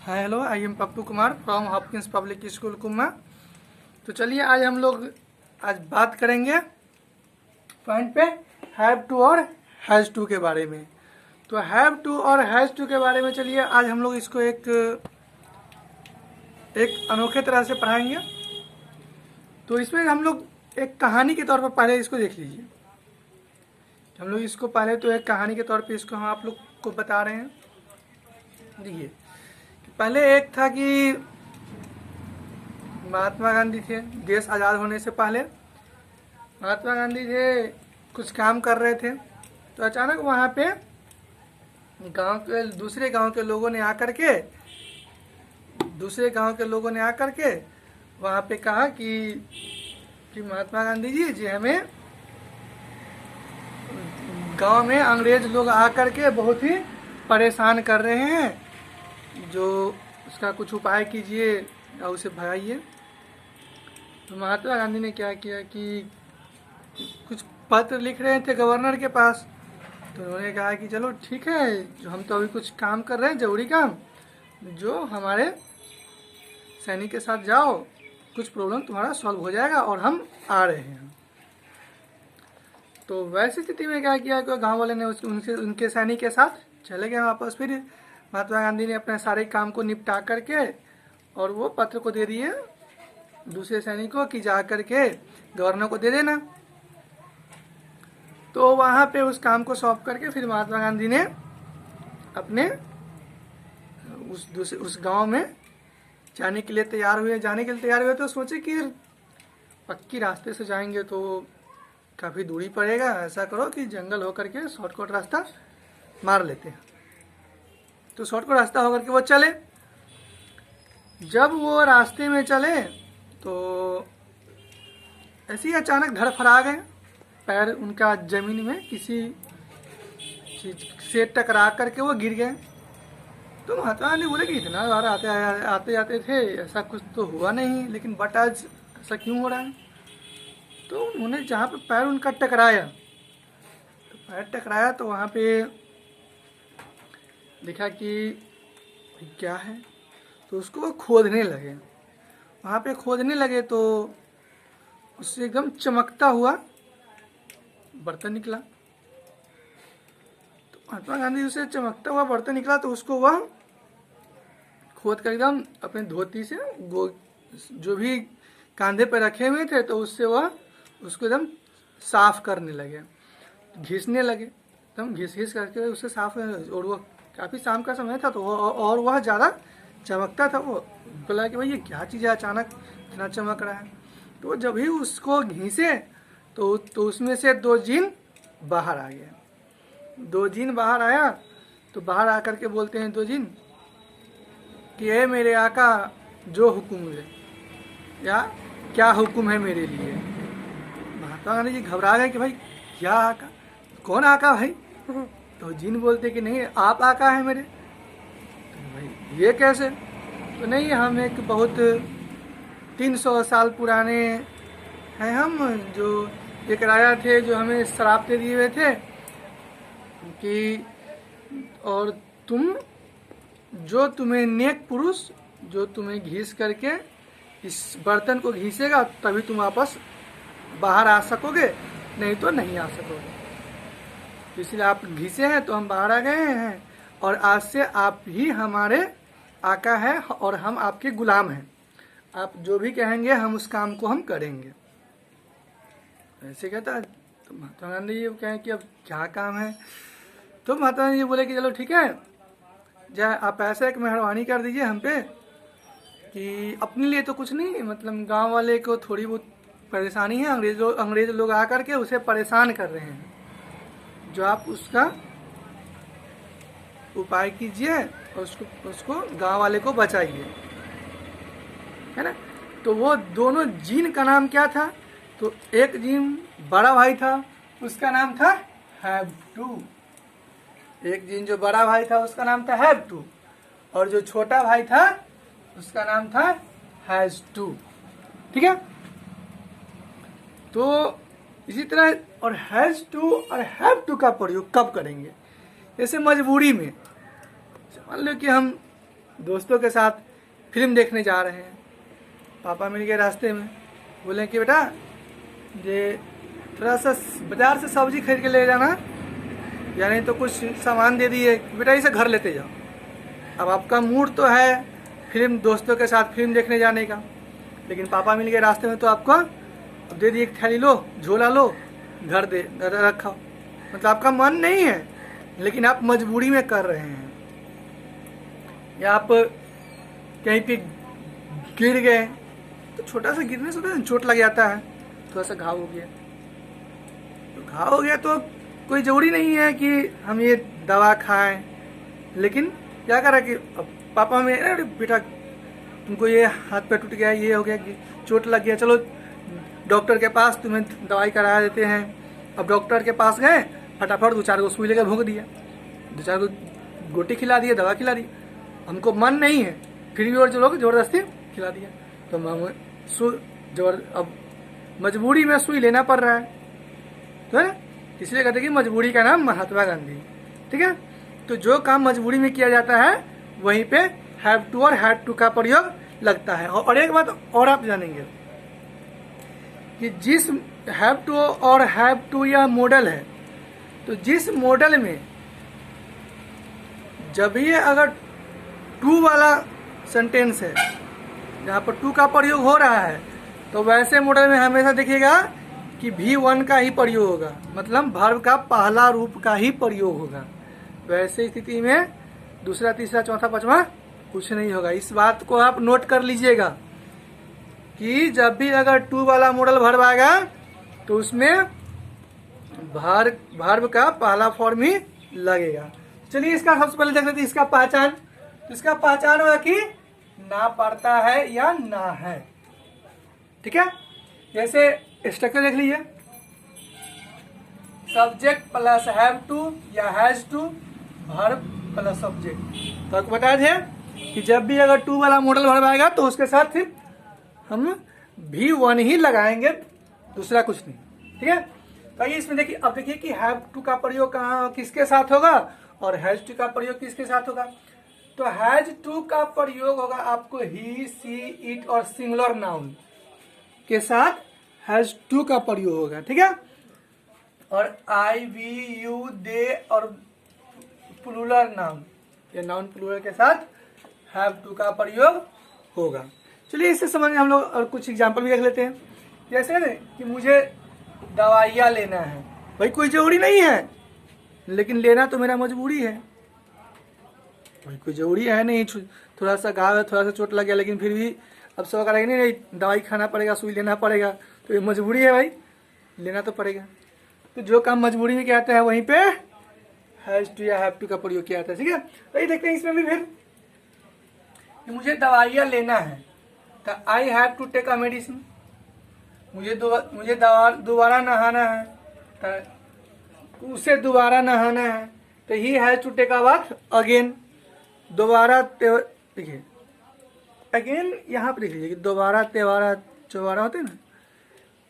Hi hello, I am Pappu Kumar from Hopkins public school Kumma. तो चलिए आज हम लोग बात करेंगे पॉइंट पे हैव टू और हैज़ टू के बारे में। तो हैव टू और हैज़ टू के बारे में चलिए आज हम लोग इसको एक अनोखे तरह से पढ़ाएंगे। तो इसमें हम लोग एक कहानी के तौर पर पहले इसको देख लीजिए। हम लोग इसको पहले तो एक कहानी के तौर पे इसको हम आप लोग को बता रहे हैं। देखिए, पहले एक था कि महात्मा गांधी थे। देश आज़ाद होने से पहले महात्मा गांधी थे, कुछ काम कर रहे थे। तो अचानक वहाँ पे दूसरे गांव के लोगों ने आकर के वहाँ पे कहा कि महात्मा गांधी जी हमें गांव में अंग्रेज लोग आकर के बहुत ही परेशान कर रहे हैं, जो उसका कुछ उपाय कीजिए और उसे भगाइए। तो महात्मा गांधी ने क्या किया कि कुछ पत्र लिख रहे थे गवर्नर के पास। तो उन्होंने कहा कि चलो ठीक है, जो हम तो अभी कुछ काम कर रहे हैं, जरूरी काम, जो हमारे सैनिक के साथ जाओ, कुछ प्रॉब्लम तुम्हारा सॉल्व हो जाएगा और हम आ रहे हैं। तो वैसी स्थिति में क्या किया कि गाँव वाले ने उनके सैनिक के साथ चले गए वापस। फिर महात्मा गांधी ने अपने सारे काम को निपटा करके और वो पत्र को दे दिए दूसरे सैनिकों की, जा करके गवर्नर को दे देना। तो वहाँ पे उस काम को सौंप करके फिर महात्मा गांधी ने अपने उस गांव में जाने के लिए तैयार हुए। तो सोचे कि पक्की रास्ते से जाएंगे तो काफ़ी दूरी पड़ेगा, ऐसा करो कि जंगल होकर के शॉर्टकट रास्ता मार लेते हैं। तो शॉर्टकट रास्ता होकर के वो चले। जब वो रास्ते में चले तो ऐसे ही अचानक धड़फड़ा गए, पैर उनका जमीन में किसी चीज से टकरा करके वो गिर गए। तो महात्मा गांधी बोले कि इतना बार आते जाते थे, ऐसा कुछ तो हुआ नहीं, लेकिन बट आज ऐसा क्यों हो रहा है। तो उन्होंने जहाँ पे पैर उनका टकराया तो वहाँ पे देखा कि क्या है। तो उसको वो खोदने लगे। वहाँ पे खोदने लगे तो उससे एकदम चमकता हुआ बर्तन निकला। तो महात्मा गांधी उसे चमकता हुआ बर्तन निकला तो उसको वह खोद कर एकदम अपने धोती से जो भी कांधे पे रखे हुए थे तो उससे वह उसको एकदम साफ करने लगे, घिसने लगे, एकदम घिस करके उसे साफ करने लगे। और वो काफ़ी शाम का समय था तो और वह ज़्यादा चमकता था। वो बोला कि भाई ये क्या चीज़ है, अचानक इतना चमक रहा है। तो जब ही उसको घिसे तो उसमें से दो जीन बाहर आ गए। दो जीन बाहर आया तो बाहर आकर के बोलते हैं दो जीन कि ए मेरे आका, जो हुक्म है, या क्या हुक्म है मेरे लिए। महात्मा गांधी जी घबरा गए कि भाई क्या आका, कौन आका भाई। तो जीन बोलते कि नहीं, आप आका है मेरे। तो भाई ये कैसे। तो नहीं, हम एक बहुत 300 साल पुराने हैं हम, जो एक राजा थे जो हमें श्राप दे दिए हुए थे कि और तुम्हें नेक पुरुष जो तुम्हें घिस करके इस बर्तन को घिसेगा तभी तुम वापस बाहर आ सकोगे, नहीं तो नहीं आ सकोगे। इसलिए आप घिसे हैं तो हम बाहर आ गए हैं और आज से आप ही हमारे आका हैं और हम आपके गुलाम हैं। आप जो भी कहेंगे हम उस काम को हम करेंगे। ऐसे कहता है। तो महात्मा गांधी जी कहें कि अब क्या काम है। तो महात्मा गांधी जी बोले कि चलो ठीक है, जाए आप ऐसा एक मेहरबानी कर दीजिए हम पे कि अपने लिए तो कुछ नहीं, मतलब गांव वाले को थोड़ी बहुत परेशानी है, अंग्रेज लोग आकर के उसे परेशान कर रहे हैं, जो आप उसका उपाय कीजिए और उसको गांव वाले को बचाइए, है ना। तो वो दोनों जीन का नाम क्या था। तो एक जीन बड़ा भाई था, उसका नाम था हैव टू। एक जीन जो बड़ा भाई था उसका नाम था हैव टू, और जो छोटा भाई था उसका नाम था हैज टू। ठीक है। तो इसी तरह और हैज टू और हैव टू का प्रयोग कब करेंगे, जैसे मजबूरी में। मान लो कि हम दोस्तों के साथ फिल्म देखने जा रहे हैं। पापा मिल गए रास्ते में, बोले कि बेटा ये थोड़ा सा बाजार से सब्जी खरीद के ले जाना, या नहीं तो कुछ सामान दे दिए, बेटा इसे घर लेते जाओ। अब आपका मूड तो है फिल्म, दोस्तों के साथ फिल्म देखने जाने का, लेकिन पापा मिल गए रास्ते में तो आपको अब दे दिए, एक थैली लो, झोला लो, घर दे रखा। मतलब आपका मन नहीं है, लेकिन आप मजबूरी में कर रहे हैं, या आप कहीं पे गिर गए तो छोटा सा गिरने से चोट लग जाता है, थोड़ा सा घाव हो गया तो घाव हो गया तो कोई जरूरी नहीं है कि हम ये दवा खाएं। लेकिन क्या करा कि अब पापा में, अरे बेटा तुमको ये हाथ पैर टूट गया, ये हो गया, चोट लग गया, चलो डॉक्टर के पास तुम्हें दवाई करा देते हैं। अब डॉक्टर के पास गए, फटाफट 2-4 को सुई लेकर भोंक दिया, 2-4 को गोटी खिला दिया, दवा खिला दी। हमको मन नहीं है, फिर भी और जो लोग जबरदस्ती खिला दिया, तो अब मजबूरी में सुई लेना पड़ रहा है। तो है, इसलिए कहते हैं कि मजबूरी का नाम महात्मा गांधी। ठीक है, तो जो काम मजबूरी में किया जाता है वहीं पे हैव टू और हैड टू का प्रयोग लगता है। और एक बात और आप जानेंगे कि जिस हैव टू और हैव टू यह मॉडल है, तो जिस मॉडल में जब ये अगर टू वाला सेंटेंस है जहाँ पर टू का प्रयोग हो रहा है, तो वैसे मॉडल में हमेशा देखिएगा कि V1 का ही प्रयोग होगा, मतलब वर्ब का पहला रूप का ही प्रयोग होगा। वैसे स्थिति में दूसरा, तीसरा, चौथा, पांचवा कुछ नहीं होगा। इस बात को आप नोट कर लीजिएगा कि जब भी अगर टू वाला मॉडल वर्ब आएगा तो उसमें वर्ब का पहला फॉर्म ही लगेगा। चलिए इसका सबसे पहले देख लेते हैं इसका पहचान। तो इसका पहचान होगा कि ना पढ़ता है या ना है। ठीक है, जैसे स्ट्रक्चर देख लीजिए, सब्जेक्ट प्लस हैव टू या has to, verb plus subject. तो आपको बता दें कि जब भी अगर टू वाला मॉडल वर्ब आएगा तो उसके साथ फिर हम V1 ही लगाएंगे, दूसरा कुछ नहीं। ठीक है, तो ये इसमें देखिए, अब देखिए कि हैव टू का प्रयोग कहाँ किसके साथ होगा और हैज टू का प्रयोग किसके साथ होगा। तो हैज टू का प्रयोग होगा आपको ही, सी, इट और सिंगुलर नाउन के साथ हैज टू का प्रयोग होगा। ठीक है, और आई, वी, यू, दे और प्लूरल नाउन, ये नाउन प्लूरल के साथ हैव टू का प्रयोग होगा। चलिए इससे समझ हम लोग और कुछ एग्जांपल भी देख लेते हैं। जैसे ना कि मुझे दवाइयाँ लेना है, भाई कोई जरूरी नहीं है, लेकिन लेना तो मेरा मजबूरी है। भाई कोई जरूरी है नहीं, थोड़ा सा घाव है, थोड़ा सा चोट लग गया, लेकिन फिर भी अब सब करेंगे नहीं, दवाई खाना पड़ेगा, सुई लेना पड़ेगा, तो ये मजबूरी है भाई, लेना तो पड़ेगा। तो जो काम मजबूरी में किया जाता है वहीं पे हैज टू या हैव टू का प्रयोग किया जाता है। ठीक है, तो ये देखते हैं इसमें भी फिर कि मुझे दवाइयाँ लेना है, तो I have to take a medicine. मुझे दोबारा नहाना है, तो उसे दोबारा नहाना है, तो he has to take a bath again. दोबारा, देखिए अगेन यहाँ पे लिख लीजिए कि दोबारा, तेवारा, चौबारा होते हैं ना,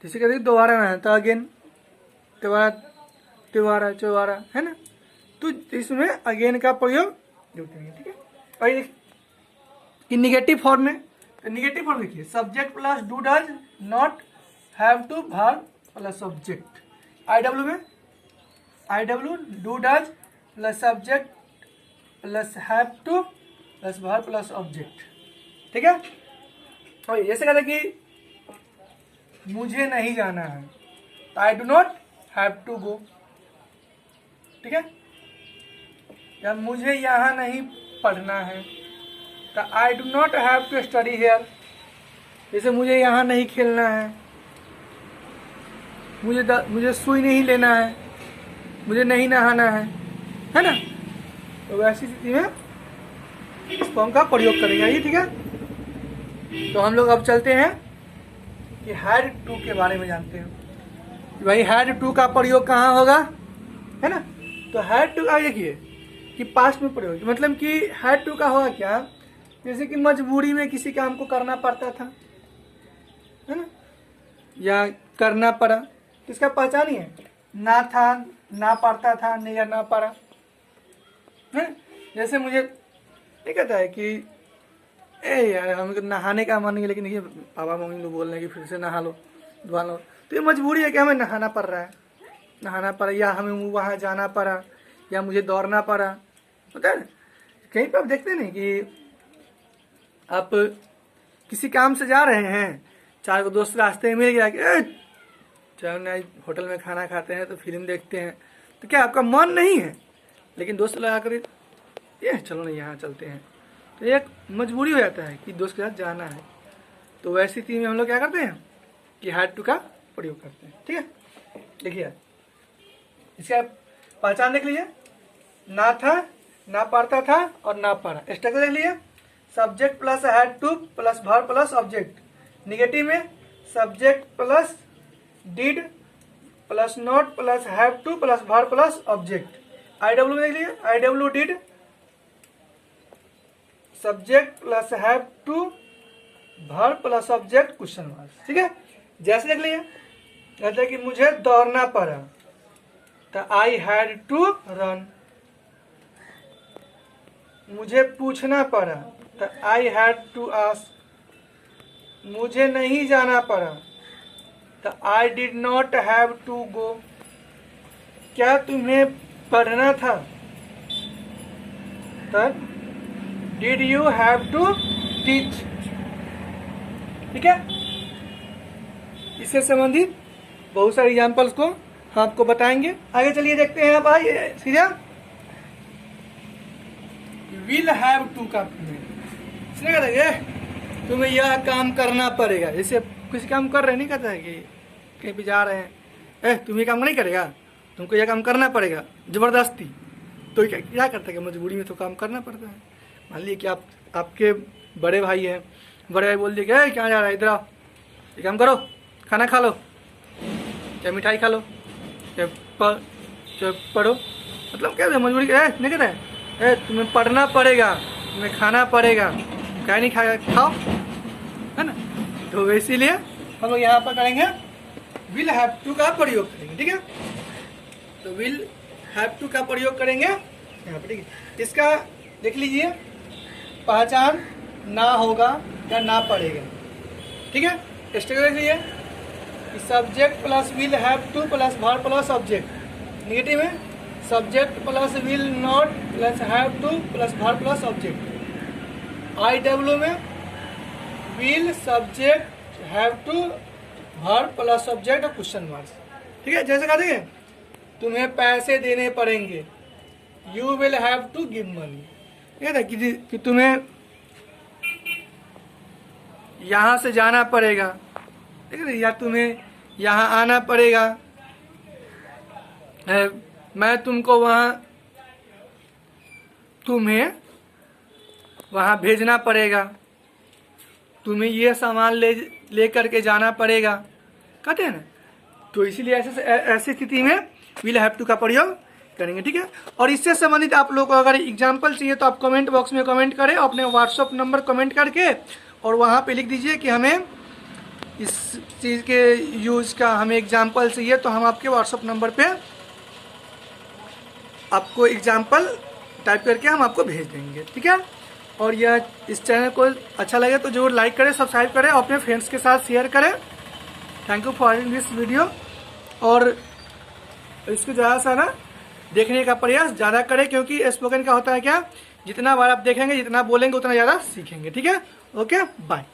जैसे कहते हैं दोबारा नहाना, तो अगेन, तेवारा, चौबारा, है ना, तो इसमें अगेन का प्रयोग जरूरत नहीं है। ठीक है, और कि निगेटिव फॉर्म में, तो निगेटिव फॉर्म देखिए, subject plus do does not have to, verb plus subject. IW में IW do does plus subject plus have to plus verb plus object. ठीक है, और जैसे कहते कि मुझे नहीं जाना है, तो I do not have to go. ठीक है, या मुझे यहाँ नहीं पढ़ना है, तो I do not have to study here. जैसे मुझे यहाँ नहीं खेलना है, मुझे सुई नहीं लेना है, मुझे नहीं नहाना है ना, तो वैसी स्थिति में इस फॉर्म का प्रयोग करेंगे। ये ठीक है, तो हम लोग अब चलते हैं कि हैड टू के बारे में जानते हैं। भाई हैड टू का प्रयोग कहाँ होगा, है ना, तो हैड टू का देखिए कि पास्ट में प्रयोग, मतलब कि हैड टू का होगा क्या, जैसे कि मजबूरी में किसी काम को करना पड़ता था, है ना, या करना पड़ा, तो इसका पहचान ही है, ना था, ना पढ़ता था, नहीं या ना पढ़ा है। जैसे मुझे ये कहता है कि ए यार हमको नहाने का मन नहीं है, लेकिन ये पापा मम्मी लोग बोल रहे हैं कि फिर से नहा लो, धुआ लो, तो ये मजबूरी है कि हमें नहाना पड़ रहा है, नहाना पड़ा, या हमें वहाँ जाना पड़ा, या मुझे दौड़ना पड़ा, पता है। कहीं पर आप देखते नहीं कि आप किसी काम से जा रहे हैं, चार को दोस्त रास्ते में मिल गया कि चाहे होटल में खाना खाते हैं तो फिल्म देखते हैं, तो क्या आपका मन नहीं है, लेकिन दोस्त लगा कर ये चलो ना यहाँ चलते हैं, तो एक मजबूरी हो जाता है कि दोस्त के साथ जाना है। तो वैसी स्थिति में हम लोग क्या करते हैं कि हैड टू का प्रयोग करते हैं। ठीक है, देखिए इसका पहचान देख लीजिए, ना था, ना पढ़ता था और ना पढ़ा। स्ट्रक्चर देख लीजिए, subject plus had to plus verb plus object. Negative में subject plus did plus not plus have to plus verb plus object. IW देख लीजिए, IW did subject plus have to verb plus object question mark. ठीक है, जैसे देख लीजिए, कहते हैं कि मुझे दौड़ना पड़ा, तो आई हैड टू रन। मुझे पूछना पड़ा, तो आई हैड टू आस्क। मुझे नहीं जाना पड़ा, तो I did not have to go. क्या तुम्हें पढ़ना था, तब did you have to teach. ठीक है, इससे संबंधित बहुत सारे एग्जाम्पल्स को हम आपको बताएंगे। आगे चलिए देखते हैं भाई, सीधा विल हैव टू का करेंगे, तुम्हें यह काम करना पड़ेगा। जैसे किसी काम कर रहे, नहीं कहता है कि कहीं पे जा रहे हैं, तुम ये काम नहीं करेगा, तुमको यह काम करना पड़ेगा जबरदस्ती, तो क्या करता है कि मजबूरी में तो काम करना पड़ता है। मान लीजिए कि आपके बड़े भाई हैं, बड़े भाई बोल दिए कि क्या जा रहा है, इधर आओ, ये काम करो, खाना खा लो, या मिठाई खा लो, या पढ़ो, मतलब क्या मजबूरी नहीं कहता है, तुम्हें पढ़ना पड़ेगा, तुम्हें खाना पड़ेगा, क्या नहीं खाओ, है ना। तो इसीलिए हम लोग यहाँ पर करेंगे विल हैव टू का प्रयोग करेंगे। ठीक है, तो विल हैव टू का प्रयोग करेंगे यहाँ पर। ठीक है, इसका देख लीजिए, पहचान ना होगा या ना पड़ेगा। ठीक है, स्ट्रक्चर देख लीजिए, subject plus will have to plus verb plus object. Negative में subject plus will not plus have to plus verb plus object. IW में will subject have to verb plus object और क्वेश्चन मार्क्स। ठीक है, जैसे कहा देंगे, तुम्हें पैसे देने पड़ेंगे, you will have to give money. ठीक है, कि तुम्हें यहाँ से जाना पड़ेगा, ठीक है, या तुम्हें यहाँ आना पड़ेगा, मैं तुमको तुम्हें वहाँ भेजना पड़ेगा, तुम्हें ये सामान ले करके जाना पड़ेगा, कहते हैं ना। तो इसीलिए ऐसी स्थिति में विल हैव टू का प्रयोग करेंगे। ठीक है, और इससे संबंधित आप लोग को अगर एग्जाम्पल चाहिए तो आप कमेंट बॉक्स में कमेंट करें, अपने व्हाट्सअप नंबर कमेंट करके, और वहाँ पे लिख दीजिए कि हमें इस चीज़ के यूज़ का हमें एग्जाम्पल चाहिए, तो हम आपके व्हाट्सअप नंबर पे आपको एग्जाम्पल टाइप करके हम आपको भेज देंगे। ठीक है, और यह इस चैनल को अच्छा लगे तो जरूर लाइक करें, सब्सक्राइब करें, अपने फ्रेंड्स के साथ शेयर करें। Thank you for watching this video, और इसको ज़्यादा सा ना देखने का प्रयास ज़्यादा करें, क्योंकि स्पोकन का होता है क्या, जितना बार आप देखेंगे, जितना बोलेंगे, उतना ज़्यादा सीखेंगे। ठीक है, ओके, बाय।